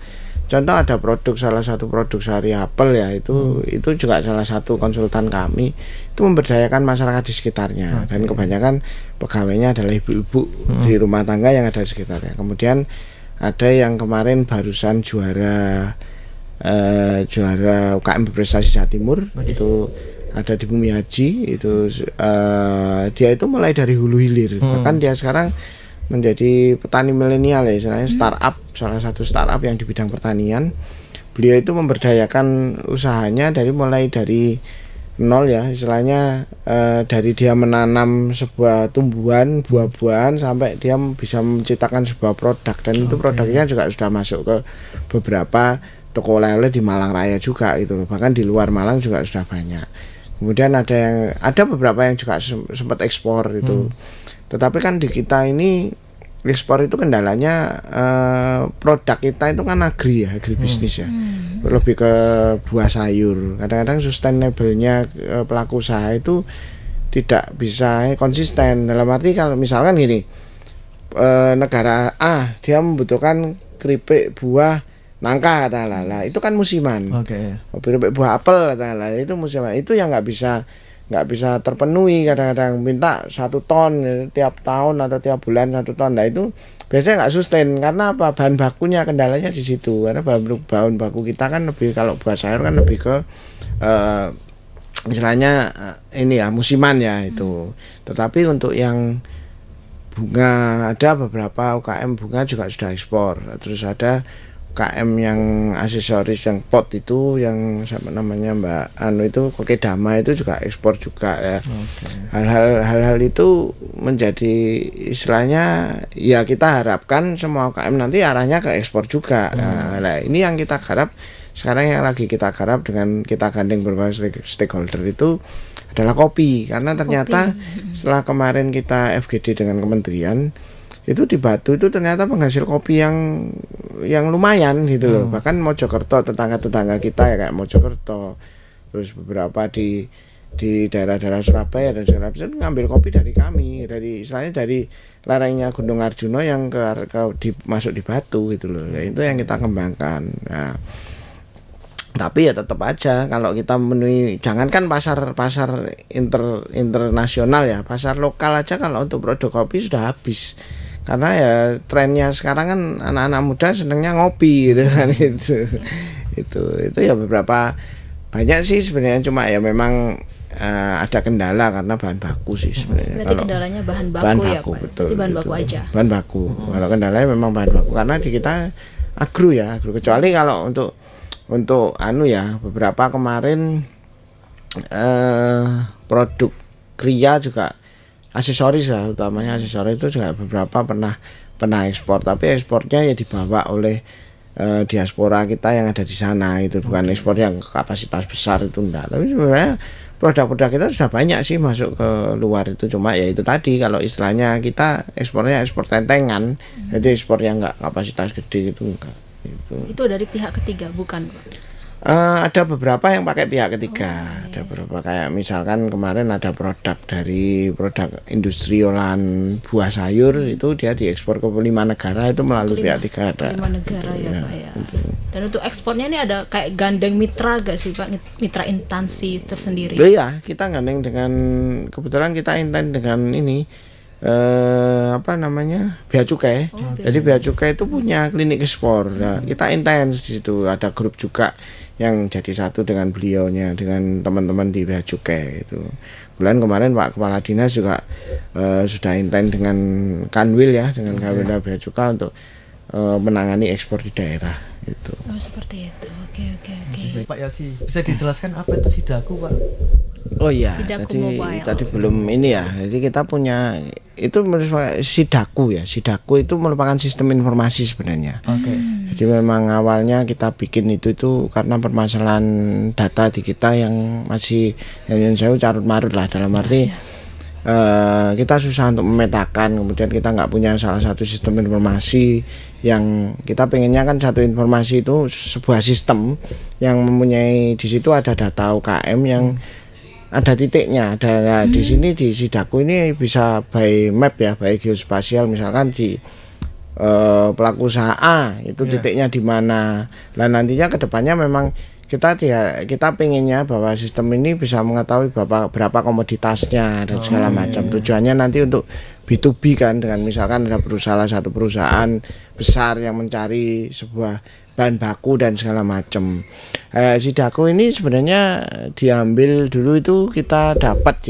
Contoh ada salah satu produk sehari apel ya, itu juga salah satu konsultan kami, itu memberdayakan masyarakat di sekitarnya. Dan kebanyakan pegawainya adalah ibu-ibu di rumah tangga yang ada di sekitarnya. Kemudian ada yang kemarin barusan juara UKM berprestasi Jawa Timur, itu ada di Bumi Haji, itu dia itu mulai dari hulu hilir, bahkan dia sekarang menjadi petani milenial ya, istilahnya startup, salah satu startup yang di bidang pertanian. Beliau itu memberdayakan usahanya mulai dari nol ya, istilahnya dari dia menanam sebuah tumbuhan buah-buahan sampai dia bisa menciptakan sebuah produk, dan itu produknya juga sudah masuk ke beberapa toko oleh-oleh di Malang Raya juga gitu loh. Bahkan di luar Malang juga sudah banyak. Kemudian ada beberapa yang juga sempat ekspor itu. Tetapi kan di kita ini ekspor itu kendalanya produk kita itu kan agribisnis ya, lebih ke buah sayur. Kadang-kadang sustainable-nya pelaku usaha itu tidak bisa konsisten. Dalam arti kalau misalkan gini, negara A dia membutuhkan keripik buah nangka katakanlah, itu kan musiman. Keripik buah apel katakanlah, itu musiman. Itu yang nggak bisa terpenuhi. Kadang-kadang minta 1 ton tiap tahun atau tiap bulan 1 ton. Nah itu biasanya nggak sustain. Karena apa? Bahan bakunya, kendalanya di situ. Karena bahan baku kita kan lebih, kalau buah sayur kan lebih ke misalnya ini ya musiman ya itu. Tetapi untuk yang bunga, ada beberapa UKM bunga juga sudah ekspor. Terus ada UKM yang aksesoris, yang pot itu, yang sama namanya Mbak itu kokedama, itu juga ekspor juga ya. Hal-hal itu menjadi istilahnya ya, kita harapkan semua UKM nanti arahnya ke ekspor juga. Nah, ini yang kita garap sekarang, yang lagi kita garap dengan kita gandeng berbagai stakeholder itu adalah kopi. Karena ternyata setelah kemarin kita FGD dengan kementerian, itu di Batu itu ternyata penghasil kopi yang lumayan gitu loh. Bahkan Mojokerto, tetangga-tetangga kita ya kayak Mojokerto, terus beberapa di daerah-daerah Surabaya dan segala macam ngambil kopi dari kami, dari istilahnya dari lerengnya Gunung Arjuna yang masuk di Batu gitu loh. Nah, itu yang kita kembangkan. Nah, tapi ya tetap aja kalau kita memenuhi, jangankan pasar internasional ya, pasar lokal aja kalau untuk produk kopi sudah habis. Karena ya trennya sekarang kan anak-anak muda senengnya ngopi gitu kan itu ya beberapa banyak sih sebenarnya, cuma ya memang ada kendala karena bahan baku sih sebenarnya. Berarti kendalanya bahan baku ya Pak? Betul, jadi bahan baku aja. Bahan baku. Kalau kendalanya memang bahan baku karena di kita agro kecuali kalau untuk ya beberapa kemarin produk kria juga aksesoris lah, utamanya aksesoris itu juga beberapa pernah ekspor, tapi ekspornya ya dibawa oleh diaspora kita yang ada di sana, itu bukan ekspor yang kapasitas besar itu enggak, tapi sebenarnya produk-produk kita sudah banyak sih masuk ke luar itu, cuma ya itu tadi kalau istilahnya kita ekspornya ekspor tentengan, jadi ekspor yang enggak kapasitas gede itu enggak. Itu dari pihak ketiga bukan Pak? Ada beberapa yang pakai pihak ketiga, ada beberapa kayak misalkan kemarin ada produk industri olahan buah sayur itu dia diekspor ke 5 negara itu melalui pihak ketiga ada. 5 negara ya Pak ya. Dan untuk ekspornya ini ada kayak gandeng mitra gak sih Pak, mitra instansi tersendiri? Iya, kita gandeng kebetulan kita intent dengan ini bea cukai. Jadi bea cukai itu punya klinik ekspor. Nah, kita intens di situ, ada grup juga yang jadi satu dengan beliaunya, dengan teman-teman di bea cukai itu. Bulan kemarin Pak Kepala Dinas juga sudah intens dengan Kanwil ya, dengan Kanwil bea cukai untuk menangani ekspor di daerah itu. Oh seperti itu. Oke. Pak Yasi, bisa dijelaskan apa itu Sidaku Pak? Oh iya, Sidaku tadi belum ini ya. Jadi kita punya itu Sidaku ya. Sidaku itu merupakan sistem informasi sebenarnya. Oke. Jadi memang awalnya kita bikin itu karena permasalahan data di kita yang masih yang saya carut marut lah, dalam arti kita susah untuk memetakan, kemudian kita nggak punya salah satu sistem informasi yang kita pengennya kan satu informasi itu sebuah sistem yang mempunyai di situ ada data UKM yang ada titiknya, ada di sini di Sidaku ini bisa by map ya, by geospasial, misalkan di pelaku usaha A itu titiknya di mana. Nah nantinya kedepannya memang kita pengennya bahwa sistem ini bisa mengetahui berapa komoditasnya dan segala macam. Tujuannya nanti untuk B2B kan, dengan misalkan ada satu perusahaan besar yang mencari sebuah bahan baku dan segala macam. Sidaku ini sebenarnya diambil dulu itu kita dapat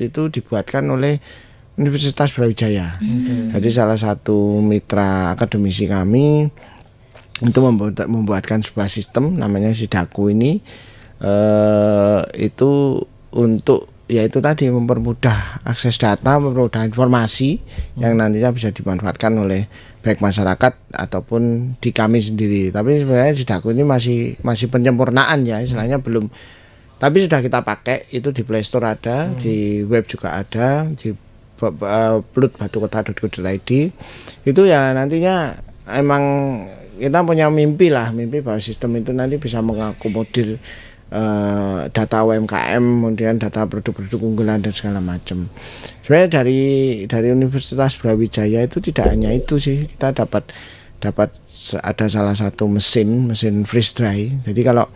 itu dibuatkan oleh Universitas Brawijaya. Jadi salah satu mitra akademisi kami itu membuatkan sebuah sistem namanya Sidaku ini itu untuk yaitu tadi mempermudah akses data, mempermudah informasi yang nantinya bisa dimanfaatkan oleh baik masyarakat ataupun di kami sendiri. Tapi sebenarnya Sidaku ini masih penyempurnaan ya, istilahnya belum. Tapi sudah kita pakai, itu di Play Store ada, di web juga ada, di plutbatukota.go.id. Itu ya nantinya emang kita punya mimpi bahwa sistem itu nanti bisa mengakomodir data UMKM, kemudian data produk-produk unggulan dan segala macam. Sebenarnya dari Universitas Brawijaya itu tidak hanya itu sih, kita dapat ada salah satu mesin freeze dry. Jadi kalau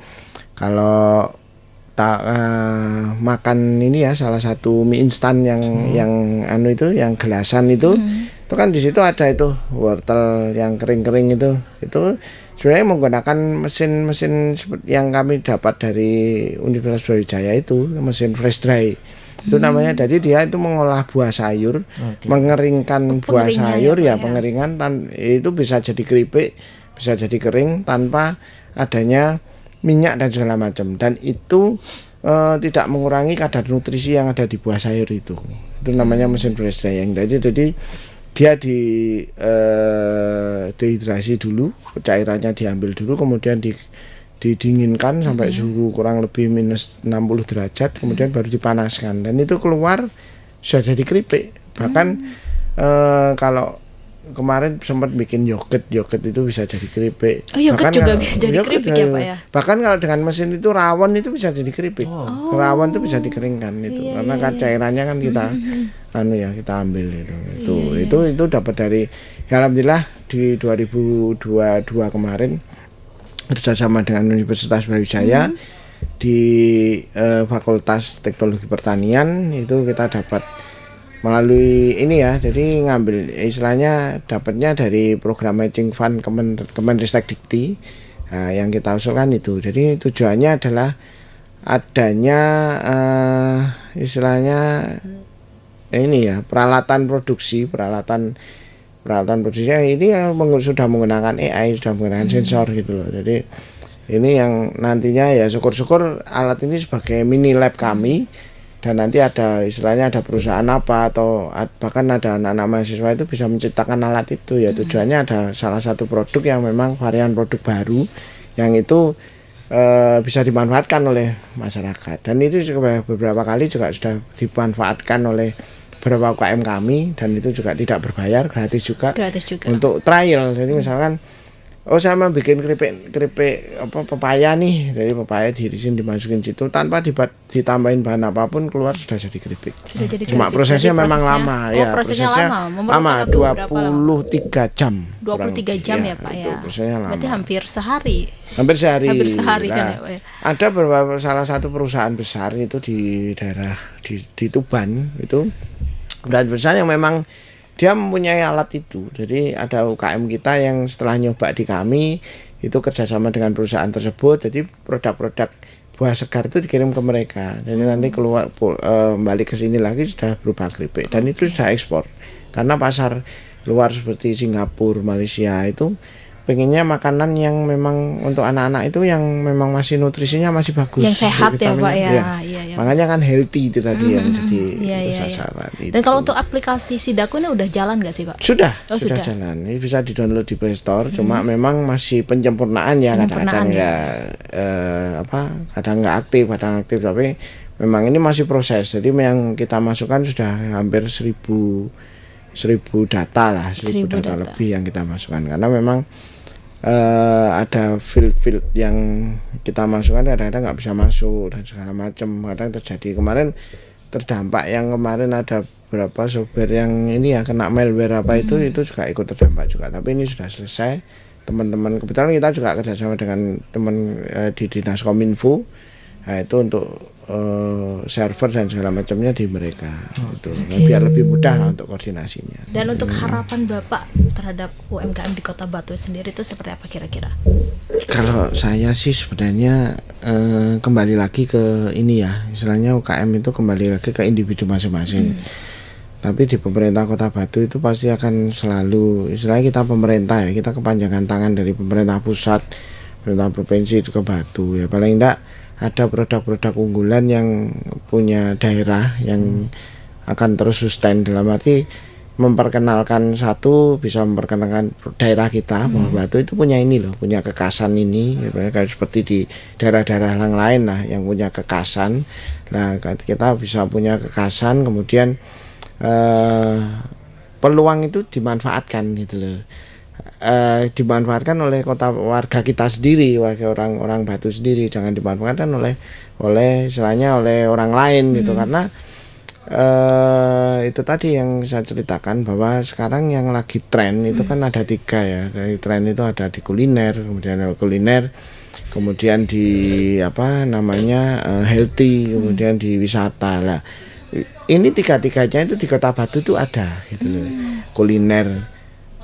makan ini ya, salah satu mie instan yang gelasan itu kan di situ ada itu wortel yang kering-kering itu sebenarnya menggunakan mesin yang kami dapat dari Universitas Brawijaya itu, mesin freeze dry. Itu namanya, jadi dia itu mengolah buah sayur, mengeringkan buah sayur ya, pengeringan itu bisa jadi keripik, bisa jadi kering tanpa adanya minyak dan segala macam, dan itu tidak mengurangi kadar nutrisi yang ada di buah sayur itu. Itu namanya mesin freeze drying. Jadi dia dehidrasi dulu, cairannya diambil dulu, kemudian didinginkan sampai suhu kurang lebih minus 60 derajat, kemudian baru dipanaskan, dan itu keluar sudah jadi keripik. Bahkan kalau kemarin sempat bikin yogurt itu bisa jadi keripik. Oh, yogurt juga bisa jadi keripik ya Pak ya? Bahkan kalau dengan mesin itu rawon itu bisa jadi keripik. Rawon itu bisa dikeringkan itu, karena kan cairannya kan kita kita ambil itu dapat dari alhamdulillah di 2022 kemarin kerjasama dengan Universitas Brawijaya di Fakultas Teknologi Pertanian itu kita dapat melalui ini ya, jadi ngambil istilahnya dapatnya dari program matching fund Kemenristek Dikti yang kita usulkan itu. Jadi tujuannya adalah adanya istilahnya ini ya, peralatan produksinya ini yang sudah menggunakan AI, sudah menggunakan sensor gitu loh. Jadi ini yang nantinya ya syukur-syukur alat ini sebagai mini lab kami. Dan nanti ada istilahnya ada perusahaan apa atau bahkan ada anak-anak mahasiswa itu bisa menciptakan alat itu ya, tujuannya ada salah satu produk yang memang varian produk baru yang itu bisa dimanfaatkan oleh masyarakat, dan itu juga beberapa kali juga sudah dimanfaatkan oleh beberapa UKM kami, dan itu juga tidak berbayar, gratis juga untuk trial. Jadi misalkan saya mau bikin keripik pepaya nih, dari pepaya diirisin dimasukin situ tanpa ditambahin bahan apapun, keluar sudah jadi keripik. Cuma prosesnya memang lama ya. Prosesnya lama 23 jam. 23 jam ya Pak ya. Berarti hampir sehari. Hampir sehari kan ya Pak ya. Ada beberapa salah satu perusahaan besar itu di daerah di Tuban itu, perusahaan besar yang memang dia mempunyai alat itu. Jadi ada UKM kita yang setelah nyoba di kami itu kerjasama dengan perusahaan tersebut. Jadi produk-produk buah segar itu dikirim ke mereka. Jadi nanti keluar balik ke sini lagi sudah berupa keripik, dan itu sudah ekspor. Karena pasar luar seperti Singapura, Malaysia itu pengennya makanan yang memang untuk anak-anak itu yang memang masih nutrisinya masih bagus, yang sehat ya Pak ya. Iya. Makanya kan healthy itu tadi yang jadi sasaran. Dan kalau untuk aplikasi Sidaku ini udah jalan nggak sih Pak? Sudah jalan. Ini bisa di-download di Play Store. Cuma memang masih penyempurnaan ya, kadang-kadang kadang nggak aktif, tapi memang ini masih proses. Jadi yang kita masukkan sudah hampir 1000 data lah, 1000 data lebih yang kita masukkan, karena memang ada field yang kita masukkan kadang-kadang nggak bisa masuk dan segala macam, kadang terjadi. Kemarin terdampak yang kemarin ada beberapa software yang ini ya kena malware itu juga ikut terdampak juga, tapi ini sudah selesai. Teman-teman kebetulan kita juga kerjasama dengan teman di Dinas Kominfo, itu untuk server dan segala macamnya di mereka, biar lebih mudah lah untuk koordinasinya. Dan untuk harapan Bapak terhadap UMKM di Kota Batu sendiri itu seperti apa kira-kira? Kalau saya sih sebenarnya kembali lagi ke ini ya, istilahnya UKM itu kembali lagi ke individu masing-masing. Tapi di pemerintah Kota Batu itu pasti akan selalu, istilahnya kita pemerintah ya, kita kepanjangan tangan dari pemerintah pusat, pemerintah provinsi itu ke Batu ya. Paling enggak ada produk-produk unggulan yang punya daerah yang akan terus sustain, dalam arti memperkenalkan bisa memperkenalkan daerah kita bahwa Batu itu punya ini loh, punya kekasan ini, kayak seperti di daerah-daerah yang lain lah yang punya kekasan. Nah kita bisa punya kekasan, kemudian peluang itu dimanfaatkan gitu loh. Dimanfaatkan oleh warga kita sendiri, orang Batu sendiri, jangan dimanfaatkan oleh istilahnya oleh orang lain gitu. Karena itu tadi yang saya ceritakan bahwa sekarang yang lagi tren itu kan ada 3 ya. Dari tren itu ada di kuliner, kemudian di healthy, kemudian di wisata lah. Ini 3-tiganya itu di Kota Batu itu ada gitu loh. Kuliner,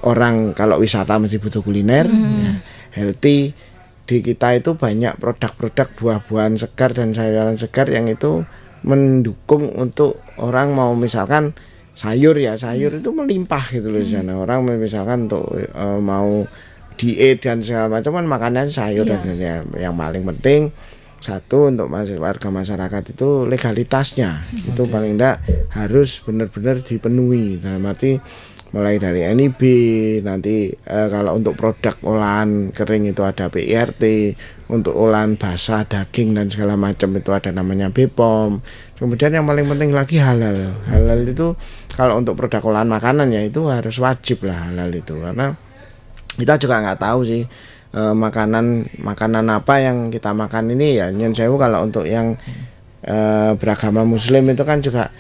orang kalau wisata mesti butuh kuliner, ya. Healthy, di kita itu banyak produk-produk buah-buahan segar dan sayuran segar yang itu mendukung untuk orang mau misalkan sayur itu melimpah gitu loh di sana. Orang misalkan untuk mau diet dan segala macam kan makanan sayur dan yang paling penting satu untuk warga masyarakat itu legalitasnya itu paling enggak harus benar-benar dipenuhi, dalam arti mulai dari NIB, nanti kalau untuk produk olahan kering itu ada PIRT, untuk olahan basah daging dan segala macam itu ada namanya BPOM. Kemudian yang paling penting lagi halal itu kalau untuk produk olahan makanan ya itu harus wajib lah halal itu, karena kita juga nggak tahu sih makanan apa yang kita makan ini ya. Nyun sewu kalau untuk yang beragama muslim itu kan juga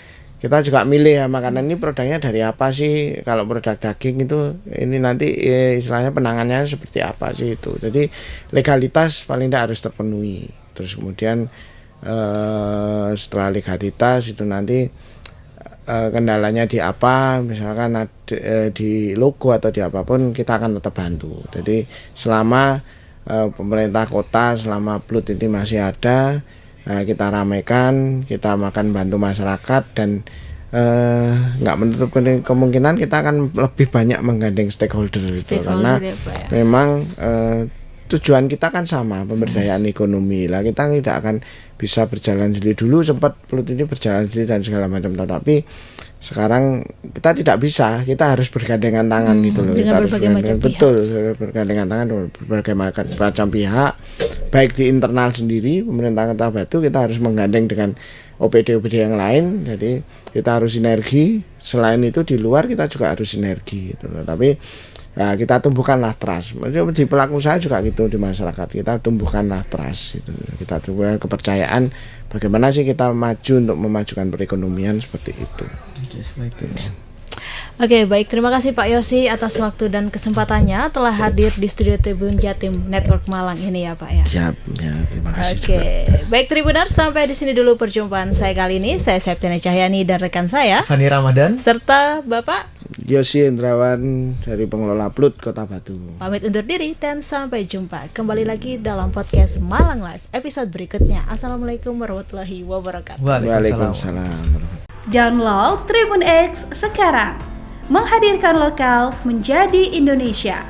kita juga milih ya makanan ini produknya dari apa sih. Kalau produk daging itu ini nanti istilahnya penanganannya seperti apa sih itu. Jadi legalitas paling tidak harus terpenuhi. Terus kemudian setelah legalitas itu nanti kendalanya di apa, misalkan di logo atau di apapun kita akan tetap bantu. Jadi selama pemerintah kota, selama Plut ini masih ada, kita ramaikan, kita makan bantu masyarakat, dan nggak menutup kemungkinan kita akan lebih banyak menggandeng stakeholder itu, karena ya, Pak, ya. memang tujuan kita kan sama, pemberdayaan ekonomi lah. Kita tidak akan bisa berjalan sendiri. Dulu sempat Plut ini berjalan sendiri dan segala macam, tetapi sekarang kita tidak bisa, kita harus bergandengan tangan gitu loh. Dengan Kita harus berbagai macam pihak. betul, bergandengan tangan dengan berbagai macam pihak, baik di internal sendiri pemerintah Kota Batu, kita harus menggandeng dengan OPD-OPD yang lain. Jadi kita harus sinergi. Selain itu di luar kita juga harus sinergi gitu loh. Tapi kita tumbuhkanlah trust. Di pelaku usaha juga gitu, di masyarakat kita tumbuhkanlah trust gitu. Kita tumbuhkan kepercayaan bagaimana sih kita maju untuk memajukan perekonomian seperti itu. Oke, baik. Terima kasih Pak Yosi atas waktu dan kesempatannya telah hadir di studio Tribun Jatim Network Malang ini ya Pak ya. Siap, ya, terima kasih Oke, juga. baik Tribuners, sampai di sini dulu perjumpaan saya kali ini. Saya Septiana Cahyani dan rekan saya Fani Ramadan serta Bapak Yosi Indrawan dari pengelola Plut Kota Batu. pamit undur diri dan sampai jumpa kembali lagi dalam podcast Malang Live episode berikutnya. Assalamualaikum warahmatullahi wabarakatuh. Waalaikumsalam. Download Tribun X sekarang, menghadirkan lokal menjadi Indonesia.